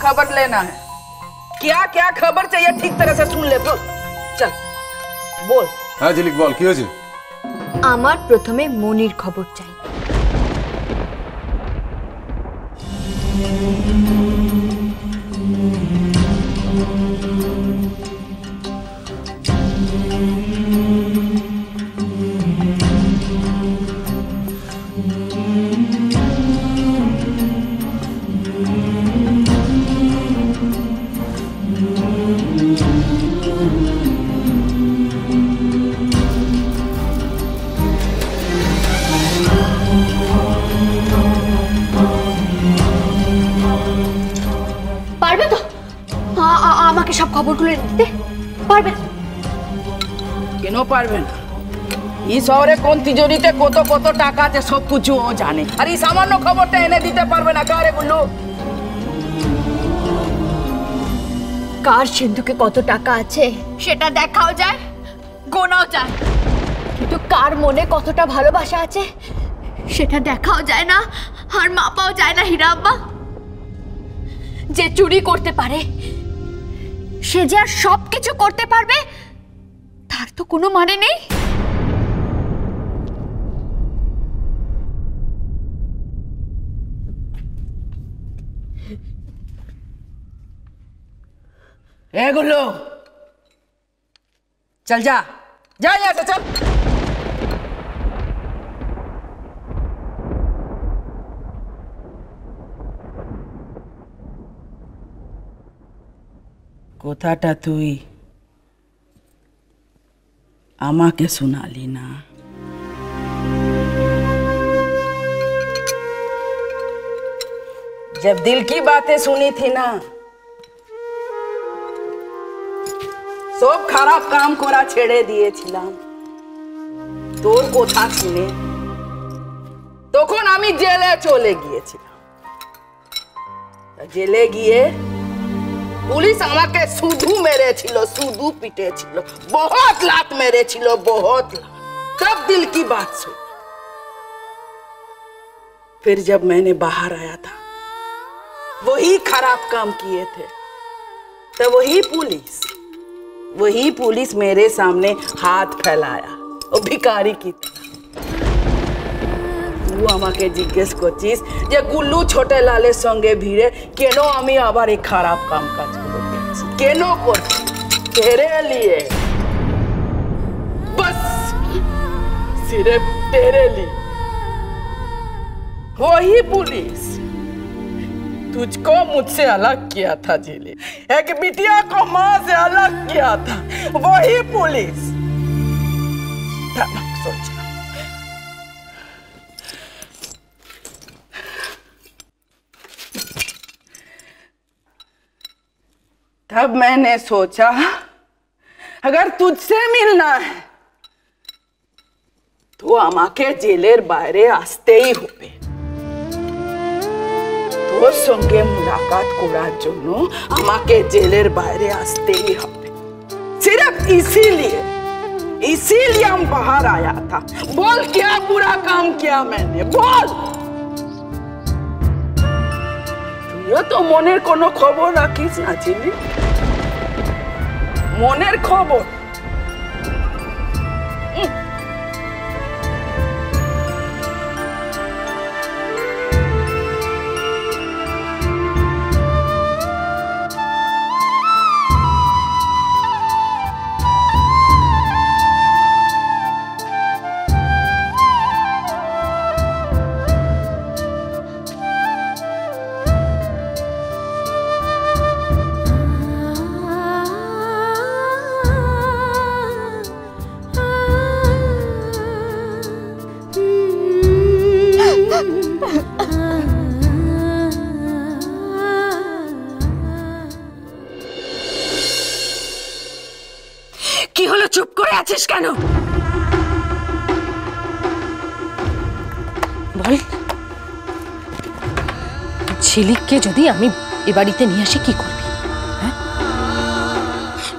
खबर लेना है। क्या क्या खबर चाहिए ठीक तरह से सुन ले। बोल चल बोल। हाँ झिलिक बोल কি হয়েছে? আমার প্রথমে মনির খবর চাই। আমাকে সব খবরগুলো দিতে পারবে? কেন পারবে না? এই শহরে কোন তিজোরিতে কত কত টাকা আছে সব কিছু ও জানে। আর এই সামান্য খবরটা এনে দিতে পারবে না কারে বললো? কার সিন্ধুকে কত টাকা আছে সেটা দেখাও যায়, গোনাও যায়, কিন্তু কার মনে কতটা ভালোবাসা আছে সেটা দেখাও যায় না আর মাপাও যায় না। হীরা আব্বা, যে চুরি করতে পারে সে যে আর সবকিছু করতে পারবে তার তো কোনো মানে নেই। এগুলো চল যা যা यहाँ से चल। কথাটা তুই আমাকে শোনালি না। जब दिल की बातें सुनी थी ना सब খারাপ কাম করা ছেড়ে দিয়েছিলাম তোর কথা শুনে। তখন আমি জেলে চলে গিয়েছিলাম। জেলে গিয়ে পুলিশ আমাকে শুধু মেরেছিল, শুধু পিটেছিল, बहुत लात मेरेছিল, बहुत लात। तब दिल की बात सुन। फिर जब मैंने बाहर आया था वही खराब काम किए थे तो वही पुलिस मेरे सामने हाथ फैलाया वो भिखारी की तरह। तू আমাকে জিজ্ঞেস করছিস যে গুল্লু ছোটে লালের সঙ্গে ভিড়ে কেন আমি আবার এই খারাপ কাম কাজ করছি, কেন করছি? तेरे लिए, बस सिर्फ तेरे लिए। वही पुलिस तुझको मुझसे अलग किया था झिलिक, एक बिटिया को माँ से अलग किया था वही पुलिस। सोचा तब मैंने सोचा अगर तुझसे मिलना है तो আমাকে জেলের বাইরে আসতেই হবে। তোর সঙ্গে মুলাকাত করার জন্য আমাকে জেলের বাইরে আসতেই হবে। सिर्फ इसीलिए हम बाहर आया था। बोल क्या बुरा काम किया मैंने, बोल। তুইও তো মনের কোনো খবর রাখিস না ঝিলিক, মনের খবর। কি হলো, চুপ করে আছিস কেন? বল, ঝিলিককে যদি আমি এ বাড়িতে নিয়ে আসি কি করবি? হ্যাঁ,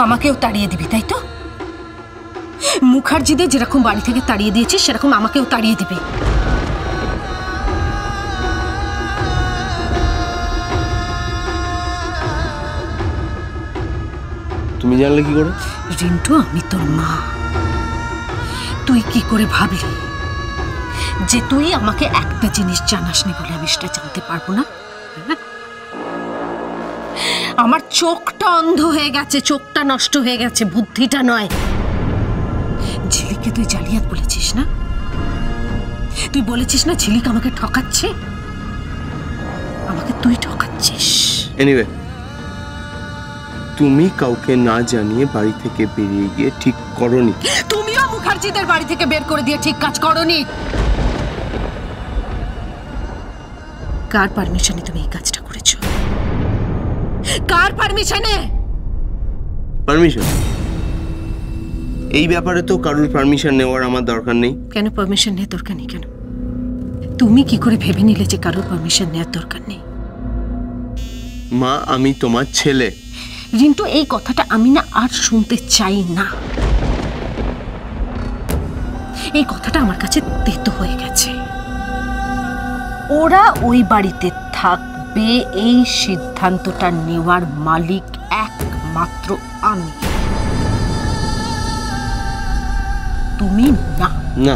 আমাকেও তাড়িয়ে দিবি তাই তো? মুখার্জিদের যেরকম বাড়ি থেকে তাড়িয়ে দিয়েছিস সেরকম আমাকেও তাড়িয়ে দিবি। তুমি জানলে কি করে? রিন্টু, আমি তোর মা। তুই কি করে ভাবলি যে তুই আমাকে একটা জিনিস জানাসনি বলে আমি সেটা জানতে পারবো না? আমার চোখটা অন্ধ হয়ে গেছে, চোখটা নষ্ট হয়ে গেছে, বুদ্ধিটা নয়। ঝিলিককে তুই জালিয়াত বলেছিস না? তুই বলেছিস না ঝিলিক আমাকে ঠকাচ্ছে? আমাকে তুই ঠকাচ্ছিস। এনিওয়ে, তুমি কাউকে না জানিয়ে বাড়ি থেকে বেরিয়ে গিয়ে ঠিক করনি। তুমিও মুখার্জিদের বাড়ি থেকে বের করে দিয়ে ঠিক কাজ করনি। কার পারমিশনে তুমি এই কাজটা করেছো? কার পারমিশনে? পারমিশন? এই ব্যাপারে তো কারোর পারমিশন নেওয়ার আমার দরকার নেই। কেন পারমিশন নেওয়ার দরকার নেই? কেন তুমি কি করে ভেবে নিলে যে কারোর পারমিশন নেওয়ার দরকার নেই? মা, আমি তোমার ছেলে। রিন্টু, এই কথাটা আমি না আর শুনতে চাই না। এই কথাটা আমার কাছে তেতো হয়ে গেছে। ওরা ওই বাড়িতে থাকবে এই সিদ্ধান্তটা নেওয়ার মালিক একমাত্র আমি, তুমি না। না,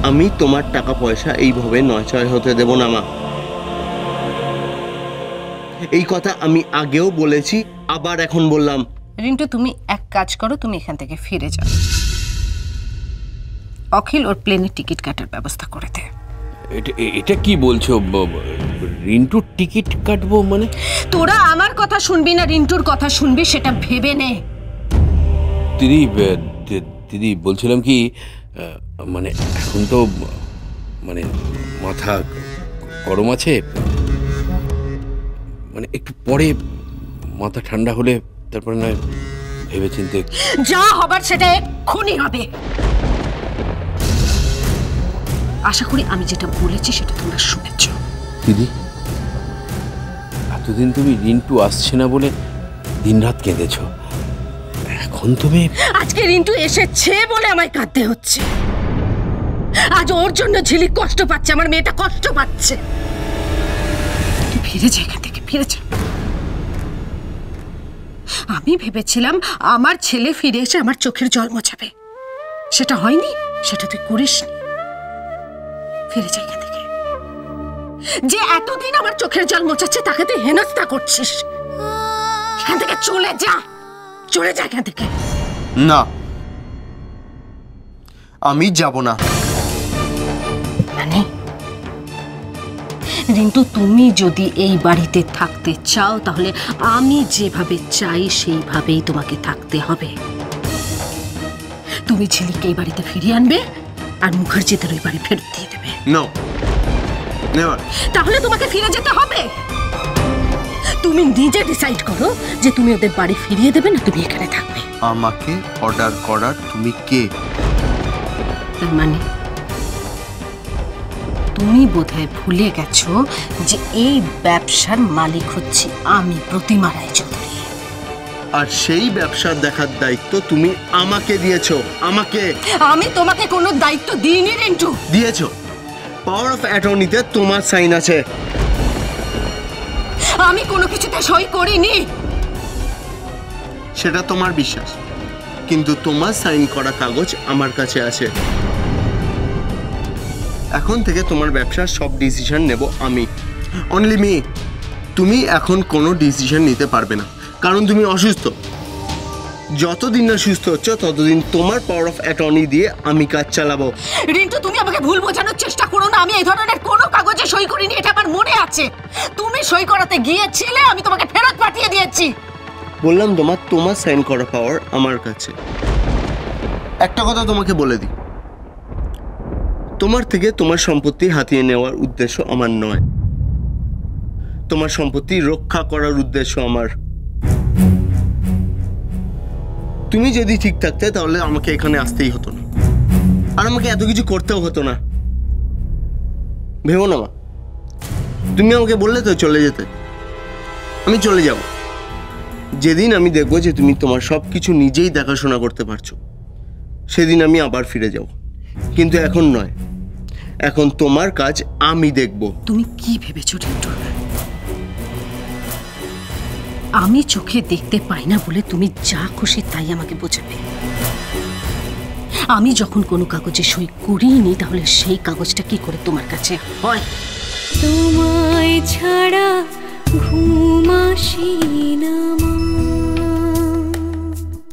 আমি তোমার টাকা পয়সা এইভাবে নয়ছয় হতে দেব না মা। এই কথা আমি আগেও বলেছি, আবার এখন বললাম। রিন্টু, তুমি এক কাজ করো, তুমি এখান থেকে ফিরে যাও। অখিল ওর প্লেনের টিকিট কাটার ব্যবস্থা করে দে। এটা কি বলছো? রিন্টুর টিকিট কাটবো মানে? তোরা আমার কথা শুনবি না রিন্টুর কথা শুনবি সেটা ভেবে নে। দিদি, দিদি বলছিলাম কি, মানে এখন তো মানে মাথা গরম আছে, মানে একটু পরে মাথা ঠান্ডা হলে তারপরে না ভেবে চিন্তে। যা হবার সেটা এক্ষুনি হবে। আশা করি আমি যেটা বলেছি সেটা তোমরা শুনেছ। দিদি, এতদিন তুমি রিন্টু আসছে না বলে দিনরাত কেঁদেছ, এখন তুমি আজকে রিন্টু এসেছে বলে আমায় কাঁদতে হচ্ছে। আজ ওর জন্য ঝিলিক কষ্ট পাচ্ছে, আমার মেয়েটা কষ্ট পাচ্ছে। তুই ফিরে যা এখান থেকে, ফিরে যা। আমি ভেবেছিলাম আমার ছেলে ফিরে এসে আমার চোখের জল মোছাবে, সেটা হয়নি, সেটা তুই করিসনি। ফিরে যা এখান থেকে। যে এতদিন আমার চোখের জল মোছাচ্ছে তাকে তুই হেনস্থা করছিস। এখান থেকে চলে যা, চলে যা এখান থেকে। না, আমি যাব না। মানে রিন্টু, তুমি যদি এই বাড়িতে থাকতে চাও তাহলে আমি যেভাবে চাই সেইভাবেই তোমাকে থাকতে হবে। তুমি ঝিলিককে এই বাড়িতে ফিরিয়ে আনবে আর মুখার্জিদের ওই বাড়ি ফেরত দিয়ে দেবে। No, never. তাহলে তোমাকে ফিরে যেতে হবে। তুমি নিজে ডিসাইড করো যে তুমি ওদের বাড়ি ফিরিয়ে দেবে না তুমি এখানে থাকবে। আমাকে অর্ডার করার তুমি কে? তার মানে তুমি বোধহয় ভুলে গেছো যে এই ব্যবসার মালিক হচ্ছে আমি, প্রতিমা রায়চৌধুরী। আর সেই ব্যবসার দেখার দায়িত্ব তুমি আমাকে দিয়েছো। আমাকে? আমি তোমাকে কোনো দায়িত্ব দিইনি রিন্টু। দিয়েছো। পাওয়ার অফ অ্যাটর্নিতে তোমার সাইন আছে। আমি কোনো কিছুতে সই করিনি। সেটা তোমার বিশ্বাস, কিন্তু তোমার সাইন করা কাগজ আমার কাছে আছে। এখন থেকে তোমার ব্যবসার সব ডিসিশন নেব আমি, অনলি মি। তুমি এখন কোনো ডিসিশন নিতে পারবে না, কারণ তুমি অসুস্থ। যতদিন না সুস্থ হচ্ছ ততদিন তোমার পাওয়ার অফ অ্যাটর্নি দিয়ে আমি কাজ চালাবো। রিন্টু, তুমি আমাকে ভুল বোঝানোর চেষ্টা করো না। আমি এই ধরনের কোনো কাগজে সই করিনি, এটা আমার মনে আছে। তুমি সই করাতে গিয়েছিলে, আমি তোমাকে ফেরত পাঠিয়ে দিয়েছি। বললাম তোমার সাইন করা পাওয়ার আমার কাছে। একটা কথা তোমাকে বলে দিই, তোমার থেকে তোমার সম্পত্তি হাতিয়ে নেওয়ার উদ্দেশ্য আমার নয়, তোমার সম্পত্তি রক্ষা করার উদ্দেশ্য আমার। তুমি যদি ঠিক থাকতে তাহলে আমাকে এখানে আসতেই হতো না, আর আমাকে এত কিছু করতেও হতো না। ভেবো না মা, তুমি আমাকে বললে তো চলে যেতে, আমি চলে যাব। যেদিন আমি দেখবো যে তুমি তোমার সবকিছু নিজেই দেখাশোনা করতে পারছো, সেদিন আমি আবার ফিরে যাব। কিন্তু এখন নয়, এখন তোমার কাজ আমি দেখব। তুমি কি ভেবেছো রিন্টু? আমি চোখে দেখতে পাই না বলে তুমি যা খুশি তাই আমাকে বোঝাবে। আমি যখন কোনো কাগজে সই করিনি তাহলে সেই কাগজটা কি করে তোমার কাছে হয়? তোমায় ছাড়া ঘুম আসি না।